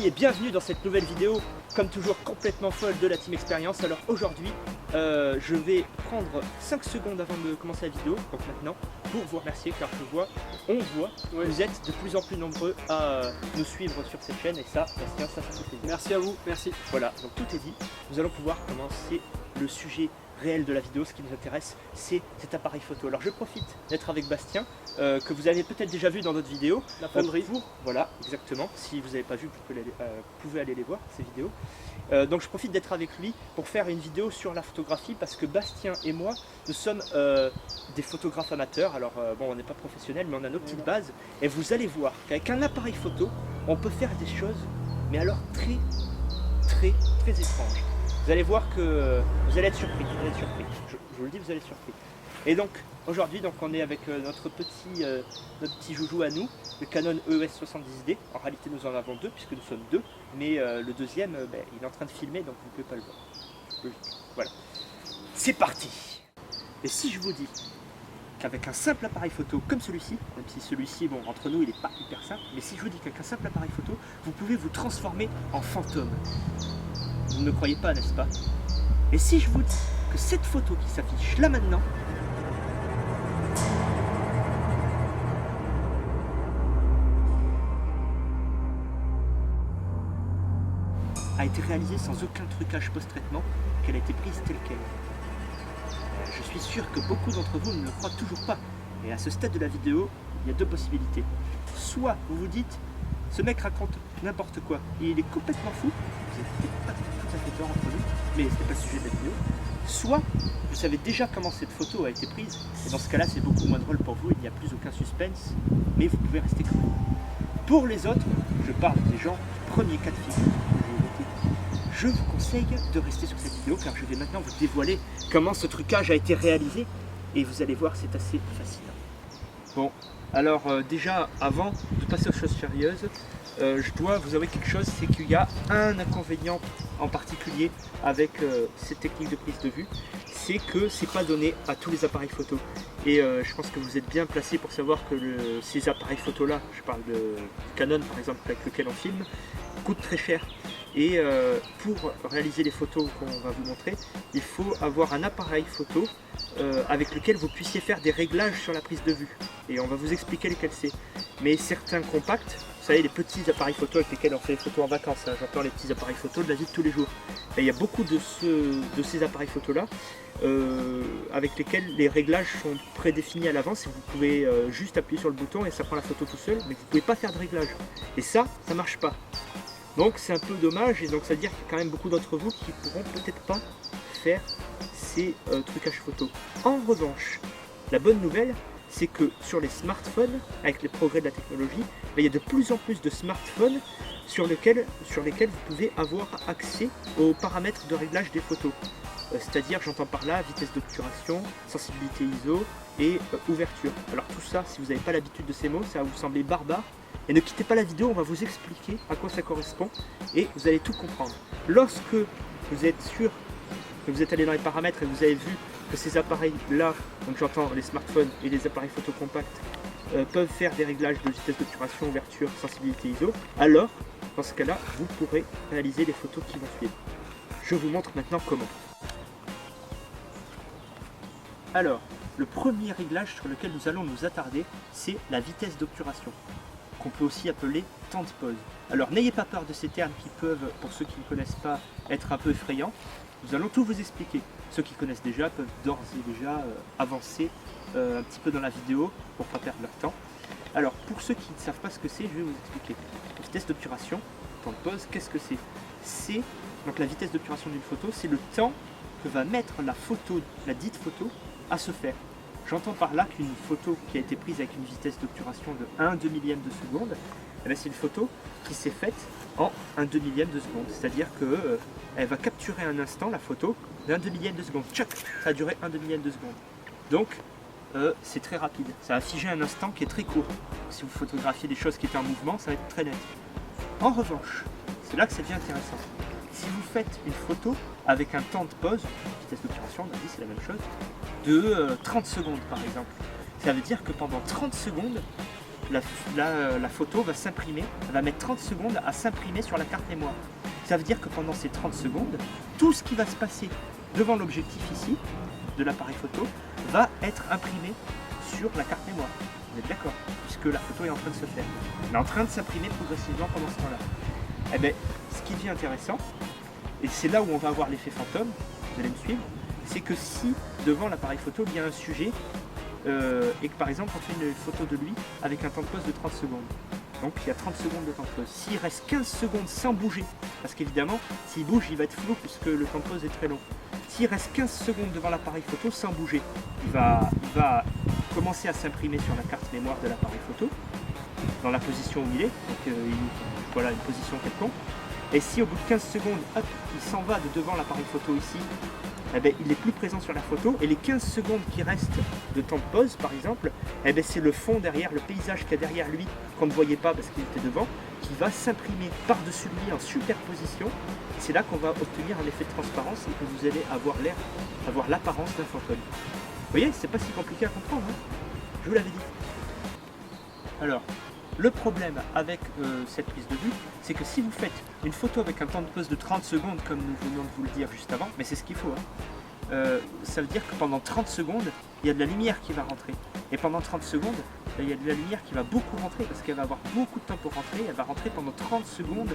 et bienvenue dans cette nouvelle vidéo, comme toujours complètement folle de la Team Experience. Alors aujourd'hui, je vais prendre 5 secondes avant de commencer la vidéo, donc maintenant, pour vous remercier car on voit, vous êtes de plus en plus nombreux à nous suivre sur cette chaîne et ça, Bastien, ça fait plaisir. Merci à vous, merci. Voilà, donc tout est dit, nous allons pouvoir commencer le sujet réel de la vidéo. Ce qui nous intéresse, c'est cet appareil photo. Alors je profite d'être avec Bastien, que vous avez peut-être déjà vu dans d'autres vidéos. La fonderie. Voilà, exactement. Si vous n'avez pas vu, vous pouvez aller les voir, ces vidéos. Donc je profite d'être avec lui pour faire une vidéo sur la photographie, parce que Bastien et moi, nous sommes des photographes amateurs. Alors bon, on n'est pas professionnels, mais on a nos petites bases. Et vous allez voir qu'avec un appareil photo, on peut faire des choses, mais alors très étranges. Vous allez voir que vous allez être surpris, je vous le dis, vous allez être surpris. Et donc aujourd'hui, on est avec notre petit joujou à nous, le Canon EOS 70D. En réalité nous en avons deux puisque nous sommes deux, mais le deuxième il est en train de filmer, donc vous ne pouvez pas le voir. Logique. Voilà. C'est parti. Et si je vous dis qu'avec un simple appareil photo comme celui-ci, même si celui-ci, bon, entre nous il n'est pas hyper simple, mais si je vous dis qu'avec un simple appareil photo, vous pouvez vous transformer en fantôme. Vous ne me croyez pas, n'est-ce pas? Et si je vous dis que cette photo qui s'affiche là maintenant a été réalisée sans aucun trucage post-traitement, qu'elle a été prise telle qu'elle. Je suis sûr que beaucoup d'entre vous ne le croient toujours pas. Et à ce stade de la vidéo, il y a deux possibilités. Soit vous vous dites, ce mec raconte n'importe quoi, et il est complètement fou, vous n'êtes peut-être pas tout à fait tort entre nous, mais ce n'est pas le sujet de la vidéo. Soit vous savez déjà comment cette photo a été prise, et dans ce cas-là c'est beaucoup moins drôle pour vous, il n'y a plus aucun suspense, mais vous pouvez rester quand même. Pour les autres, je parle des gens, premier cas de figure, je vous conseille de rester sur cette vidéo car je vais maintenant vous dévoiler comment ce trucage a été réalisé, et vous allez voir, c'est assez fascinant. Bon, alors déjà avant de passer aux choses sérieuses, je dois vous avouer quelque chose, c'est qu'il y a un inconvénient en particulier avec cette technique de prise de vue, c'est que c'est pas donné à tous les appareils photo. Et je pense que vous êtes bien placé pour savoir que ces appareils photo là, je parle de Canon par exemple avec lequel on filme, coûtent très cher. Et pour réaliser les photos qu'on va vous montrer, il faut avoir un appareil photo avec lequel vous puissiez faire des réglages sur la prise de vue. Et on va vous expliquer lesquels c'est. Mais certains compacts, vous savez, les petits appareils photo avec lesquels on fait les photos en vacances, hein, j'entends les petits appareils photo de la vie de tous les jours. Et il y a beaucoup de ces appareils photo là avec lesquels les réglages sont prédéfinis à l'avance et vous pouvez juste appuyer sur le bouton et ça prend la photo tout seul, mais vous ne pouvez pas faire de réglage. Et ça marche pas. Donc c'est un peu dommage, et donc ça veut dire qu'il y a quand même beaucoup d'entre vous qui pourront peut-être pas faire ces trucages photo. En revanche, la bonne nouvelle, c'est que sur les smartphones, avec les progrès de la technologie, il y a de plus en plus de smartphones sur lesquels vous pouvez avoir accès aux paramètres de réglage des photos. C'est-à-dire, j'entends par là, vitesse d'obturation, sensibilité ISO et ouverture. Alors tout ça, si vous n'avez pas l'habitude de ces mots, ça va vous sembler barbare. Et ne quittez pas la vidéo, on va vous expliquer à quoi ça correspond et vous allez tout comprendre. Lorsque vous êtes sûr que vous êtes allé dans les paramètres et que vous avez vu que ces appareils-là, donc j'entends les smartphones et les appareils photo compacts, peuvent faire des réglages de vitesse d'obturation, ouverture, sensibilité ISO, alors, dans ce cas-là, vous pourrez réaliser les photos qui vont suivre. Je vous montre maintenant comment. Alors, le premier réglage sur lequel nous allons nous attarder, c'est la vitesse d'obturation, qu'on peut aussi appeler temps de pause. Alors n'ayez pas peur de ces termes qui peuvent, pour ceux qui ne connaissent pas, être un peu effrayants. Nous allons tout vous expliquer. Ceux qui connaissent déjà peuvent d'ores et déjà avancer un petit peu dans la vidéo pour ne pas perdre leur temps. Alors pour ceux qui ne savent pas ce que c'est, je vais vous expliquer. La vitesse d'obturation, temps de pause, qu'est-ce que c'est? C'est donc la vitesse d'obturation d'une photo, c'est le temps que va mettre la photo, la dite photo, à se faire. J'entends par là qu'une photo qui a été prise avec une vitesse d'obturation de 1/2 millième de seconde, c'est une photo qui s'est faite en 1/2 millième de seconde. C'est-à-dire qu'elle va capturer un instant, la photo, d'1/2 millième de seconde. Tchac, ça a duré 1/2 millième de seconde. Donc, c'est très rapide. Ça va figer un instant qui est très court. Si vous photographiez des choses qui étaient en mouvement, ça va être très net. En revanche, c'est là que ça devient intéressant. Si vous faites une photo avec un temps de pause, vitesse d'obturation, on a dit c'est la même chose, de 30 secondes par exemple. Ça veut dire que pendant 30 secondes, la photo va s'imprimer, elle va mettre 30 secondes à s'imprimer sur la carte mémoire. Ça veut dire que pendant ces 30 secondes, tout ce qui va se passer devant l'objectif ici, de l'appareil photo, va être imprimé sur la carte mémoire. Vous êtes d'accord? Puisque la photo est en train de se faire. Elle est en train de s'imprimer progressivement pendant ce temps-là. Eh bien, ce qui devient intéressant, et c'est là où on va avoir l'effet fantôme, vous allez me suivre, c'est que si devant l'appareil photo il y a un sujet et que par exemple on fait une photo de lui avec un temps de pause de 30 secondes. Donc il y a 30 secondes de temps de pause. S'il reste 15 secondes sans bouger, parce qu'évidemment s'il bouge il va être flou puisque le temps de pause est très long. S'il reste 15 secondes devant l'appareil photo sans bouger, il va commencer à s'imprimer sur la carte mémoire de l'appareil photo, dans la position où il est, donc voilà une position quelconque. Et si au bout de 15 secondes, hop, il s'en va de devant l'appareil photo ici, eh bien, il est plus présent sur la photo, et les 15 secondes qui restent de temps de pause par exemple, eh bien, c'est le fond derrière, le paysage qu'il y a derrière lui qu'on ne voyait pas parce qu'il était devant, qui va s'imprimer par-dessus lui en superposition. C'est là qu'on va obtenir un effet de transparence et que vous allez avoir l'apparence d'un fantôme. Vous voyez, c'est pas si compliqué à comprendre, hein, je vous l'avais dit. Alors, le problème avec cette prise de vue, c'est que si vous faites une photo avec un temps de pause de 30 secondes, comme nous venons de vous le dire juste avant, mais c'est ce qu'il faut, hein, ça veut dire que pendant 30 secondes, il y a de la lumière qui va rentrer. Et pendant 30 secondes, il y a de la lumière qui va beaucoup rentrer, parce qu'elle va avoir beaucoup de temps pour rentrer, elle va rentrer pendant 30 secondes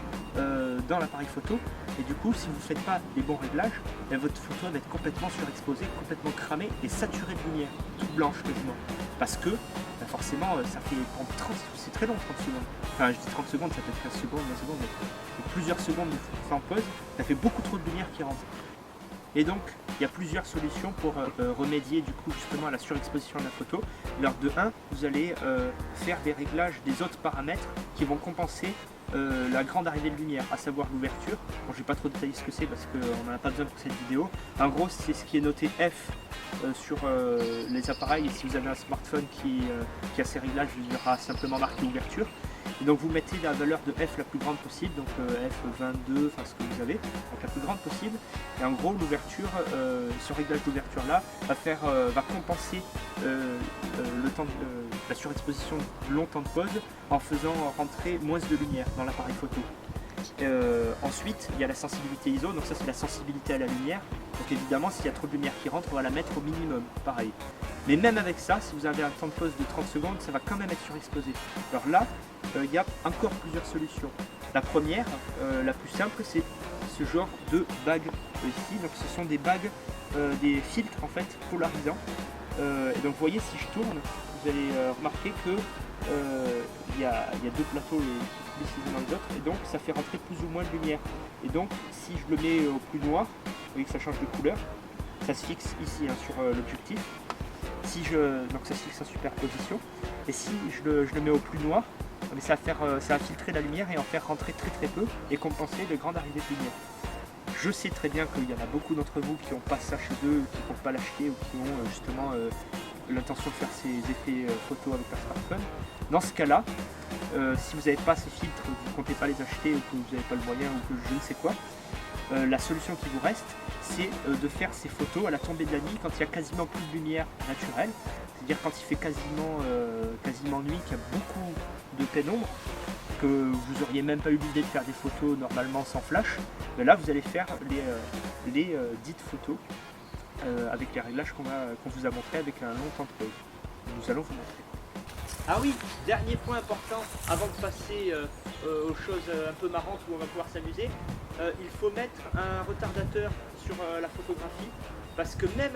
dans l'appareil photo. Et du coup, si vous ne faites pas les bons réglages, votre photo va être complètement surexposée, complètement cramée et saturée de lumière, toute blanche quasiment. Parce que forcément, ça fait c'est très long 30 secondes. Enfin, je dis 30 secondes, ça peut être 15 secondes, 20 secondes, mais plusieurs secondes sans pause, ça fait beaucoup trop de lumière qui rentre. Et donc, il y a plusieurs solutions pour remédier du coup justement à la surexposition de la photo. Alors de 1, vous allez faire des réglages des autres paramètres qui vont compenser la grande arrivée de lumière, à savoir l'ouverture. Bon, je ne vais pas trop détailler ce que c'est parce qu'on n'en a pas besoin pour cette vidéo. En gros, c'est ce qui est noté F sur les appareils. Et si vous avez un smartphone qui a ces réglages, il y aura simplement marqué ouverture. Et donc vous mettez la valeur de F la plus grande possible, donc F22, enfin ce que vous avez, donc la plus grande possible. Et en gros l'ouverture, ce réglage d'ouverture là, va compenser le temps la surexposition de long temps de pause en faisant rentrer moins de lumière dans l'appareil photo. Ensuite il y a la sensibilité ISO, donc ça c'est la sensibilité à la lumière. Donc évidemment s'il y a trop de lumière qui rentre, on va la mettre au minimum, pareil. Mais même avec ça, si vous avez un temps de pause de 30 secondes, ça va quand même être surexposé. Alors là, il y a encore plusieurs solutions. La première, la plus simple, c'est ce genre de bagues ici. Donc ce sont des bagues, des filtres en fait polarisants. Et donc vous voyez, si je tourne, vous allez remarquer que il y a deux plateaux qui glissent les uns dans les autres, et donc ça fait rentrer plus ou moins de lumière. Et donc si je le mets au plus noir, vous voyez que ça change de couleur, ça se fixe ici hein, sur l'objectif. Donc ça se fixe en superposition. Et si je le mets au plus noir, ça va filtrer la lumière et en faire rentrer très très peu et compenser les grandes arrivées de lumière. Je sais très bien qu'il y en a beaucoup d'entre vous qui n'ont pas ça chez eux, qui ne peuvent pas l'acheter ou qui ont justement l'intention de faire ces effets photo avec leur smartphone. Dans ce cas-là, si vous n'avez pas ces filtres, vous ne comptez pas les acheter ou que vous n'avez pas le moyen ou que je ne sais quoi, la solution qui vous reste, c'est de faire ces photos à la tombée de la nuit quand il y a quasiment plus de lumière naturelle, c'est-à-dire quand il fait quasiment nuit, qu'il y a beaucoup de pénombre, que vous n'auriez même pas eu l'idée de faire des photos normalement sans flash. Mais là vous allez faire les dites photos avec les réglages qu'on vous a montré avec un long temps de pause. Nous allons vous montrer. Ah oui, dernier point important avant de passer aux choses un peu marrantes où on va pouvoir s'amuser, il faut mettre un retardateur sur la photographie, parce que même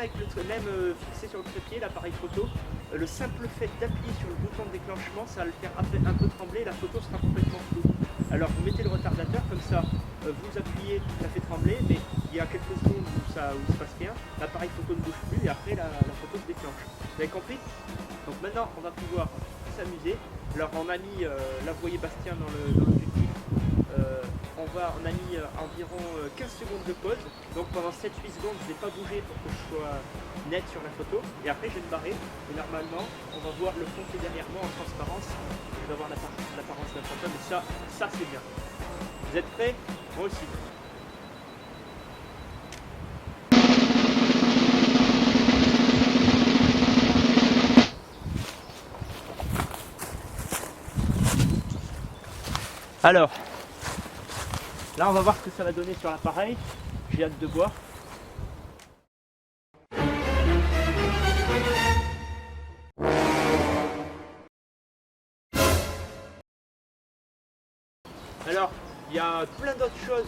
fixé sur le trépied, l'appareil photo, le simple fait d'appuyer sur le bouton de déclenchement, ça va le faire un peu trembler, la photo sera complètement floue. Alors vous mettez le retardateur comme ça, vous appuyez, ça fait trembler, mais il y a quelques secondes où il ne se passe rien, l'appareil photo ne bouge plus et après la photo se déclenche. Vous avez compris? Donc maintenant on va pouvoir s'amuser. Alors on a mis, là vous voyez Bastien dans l'objectif, on a mis environ 15 secondes de pause, donc pendant 7-8 secondes je ne vais pas bouger pour que je sois net sur la photo, et après je vais me barrer, et normalement on va voir le fond qui est derrière moi en transparence, je vais avoir l'apparence d'un fantôme, et ça c'est bien. Vous êtes prêts? Moi aussi. Alors, là on va voir ce que ça va donner sur l'appareil. J'ai hâte de voir. Alors, il y a plein d'autres choses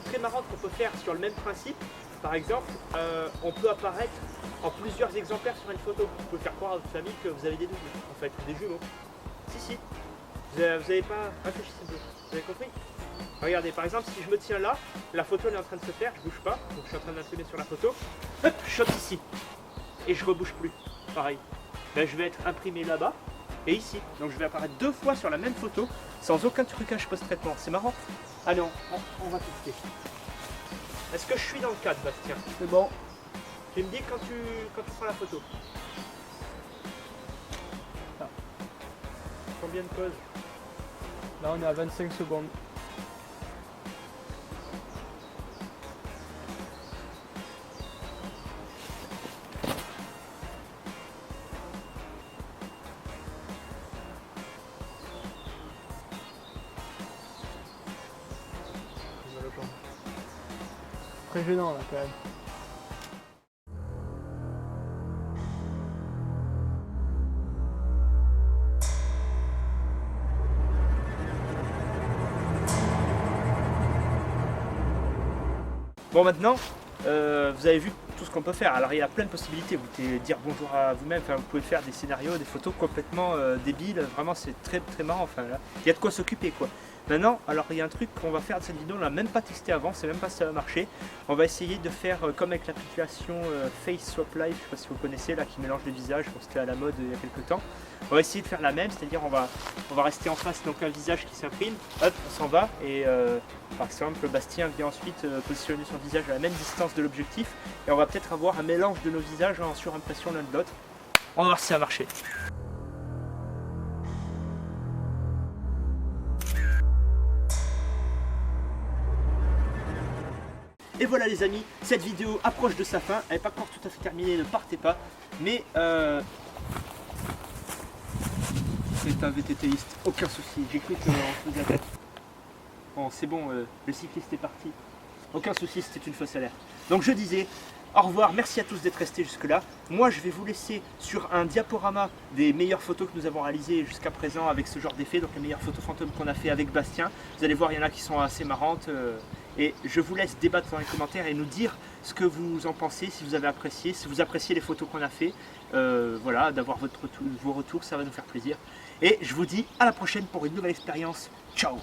très marrantes qu'on peut faire sur le même principe. Par exemple, on peut apparaître en plusieurs exemplaires sur une photo. Vous pouvez faire croire à votre famille que vous avez des doubles, en fait, des jumeaux. Si. Vous n'avez pas réfléchi un peu. Vous avez compris? Regardez, par exemple, si je me tiens là, la photo elle est en train de se faire, je bouge pas, donc je suis en train d'imprimer sur la photo. Hop, je saute ici. Et je rebouge plus. Pareil. Ben, je vais être imprimé là-bas et ici. Donc je vais apparaître 2 fois sur la même photo sans aucun trucage post-traitement. C'est marrant. Allez, on va tester. Est-ce que je suis dans le cadre, Bastien? C'est bon. Tu me dis quand tu prends la photo. Ah. Combien de pauses? Là, on est à 25 secondes. Très gênant là quand même. Bon, maintenant, vous avez vu tout ce qu'on peut faire. Alors il y a plein de possibilités. Vous pouvez dire bonjour à vous-même, enfin, vous pouvez faire des scénarios, des photos complètement débiles. Vraiment c'est très très marrant. Enfin, là, il y a de quoi s'occuper quoi. Maintenant, alors il y a un truc qu'on va faire de cette vidéo, on l'a même pas testé avant, c'est même pas si ça va marcher. On va essayer de faire comme avec l'application Face Swap Live, je sais pas si vous connaissez là, qui mélange les visages, c'était à la mode il y a quelques temps. On va essayer de faire la même, c'est-à-dire on va rester en face, donc un visage qui s'imprime, hop, on s'en va et par exemple Bastien vient ensuite positionner son visage à la même distance de l'objectif et on va peut-être avoir un mélange de nos visages en surimpression l'un de l'autre. On va voir si ça a marché. Et voilà les amis, cette vidéo approche de sa fin, elle n'est pas encore tout à fait terminée, ne partez pas, mais c'est un VTTiste, aucun souci, j'ai cru qu'on faisait la tête. Bon c'est bon, le cycliste est parti, aucun souci, c'était une fausse alerte. Donc je disais, au revoir, merci à tous d'être restés jusque là. Moi je vais vous laisser sur un diaporama des meilleures photos que nous avons réalisées jusqu'à présent avec ce genre d'effet, donc les meilleures photos fantômes qu'on a fait avec Bastien. Vous allez voir, il y en a qui sont assez marrantes. Et je vous laisse débattre dans les commentaires et nous dire ce que vous en pensez, si vous avez apprécié, si vous appréciez les photos qu'on a fait. Voilà, d'avoir vos retours, ça va nous faire plaisir. Et je vous dis à la prochaine pour une nouvelle expérience. Ciao!